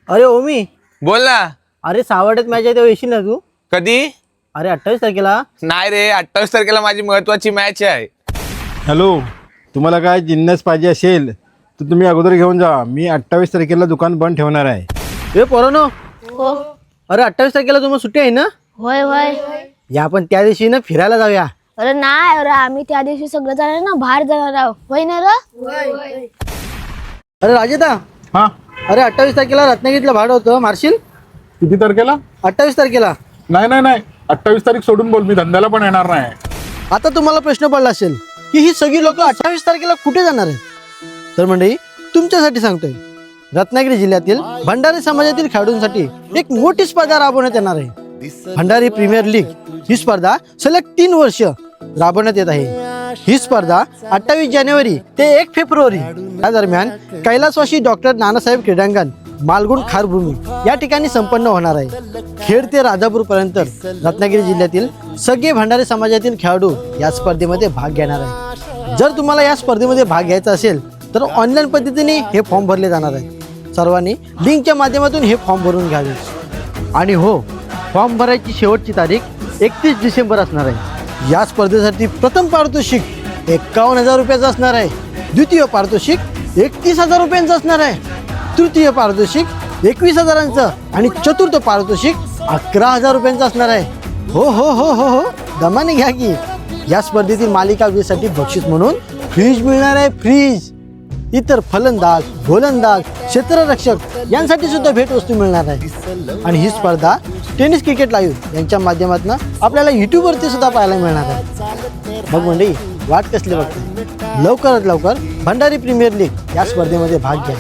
अरे ओमी, बोल ना. अरे सावड्यात मॅच आहे तेव्हा येशील ना तू? कधी? अरे 28 तारखेला. नाही रे, 28 तारखेला माझी महत्वाची मॅच आहे. हॅलो, तुम्हाला काय जिन्नस पाहिजे असेल तर तुम्ही अगोदर घेऊन जा. मी 28 तारखेला दुकान बंद ठेवणार आहे. ए पोरानो, हो अरे 28 तारखेला तुम्हाला सुट्टी आहे ना? होय होय. या आपण त्या दिवशी ना फिरायला जाऊया. अरे नाही, अरे आम्ही त्या दिवशी सगळं जाणार ना, बाहेर जाणार आहोत. होय ना रे? अरे राजेदा, हां, अरे 28 तारखेला रत्नागिरीला भाडं होतं, मारशील? किती तारखेला? 28 तारखेला. नाही, 28 तारीख सोडून बोल, मी धंद्याला पण येणार नाही. आता तुम्हाला प्रश्न पडला असेल की ही सगळी लोक 28 तारखेला कुठे जाणार आहेत? तर मंडळी, तुमच्यासाठी सांगतोय, रत्नागिरी जिल्ह्यातील भंडारी समाजातील खेळाडूंसाठी एक मोठी स्पर्धा राबवण्यात येणार आहे. भंडारी प्रीमियर लीग ही स्पर्धा सलग 3 वर्ष राबवण्यात येत आहे. ही स्पर्धा 28 जानेवारी ते 1 फेब्रुवारी या दरम्यान कैलासवासी डॉक्टर नानासाहेब क्रीडांगण, मालगुण खारभूमी या ठिकाणी संपन्न होणार आहे. खेड ते राजापूर पर्यंत रत्नागिरी जिल्ह्यातील सगळे भंडारी समाजातील खेळाडू या स्पर्धेमध्ये भाग घेणार आहे. जर तुम्हाला या स्पर्धेमध्ये भाग घ्यायचा असेल तर ऑनलाईन पद्धतीने हे फॉर्म भरले जाणार आहे. सर्वांनी लिंकच्या माध्यमातून हे फॉर्म भरून घ्यावे. आणि हो, फॉर्म भरायची शेवटची तारीख 31 डिसेंबर असणार आहे. या स्पर्धेसाठी प्रथम पारितोषिक 51,000 रुपयाचं असणार आहे. द्वितीय पारितोषिक 31,000 रुपयांचं असणार आहे. तृतीय पारितोषिक 21,000चं आणि चतुर्थ पारितोषिक 11,000 रुपयांचं असणार आहे. हो हो हो हो हो, दमाने घ्या की. या स्पर्धेतील मालिका विजेसाठी बक्षीस म्हणून फ्रीज मिळणार आहे. फ्रीज, इतर फलंदाज, गोलंदाज, क्षेत्ररक्षक यांसाठी सुद्धा भेटवस्तू मिळणार आहे. आणि ही स्पर्धा टेनिस क्रिकेट लाईव्ह यांच्या माध्यमातून आपल्याला यूट्यूबवरती सुद्धा पाहायला मिळणार आहे. मग मंडळी, वाट कसली बघते? लवकरात लवकर भंडारी प्रीमियर लीग या स्पर्धेमध्ये भाग घ्या.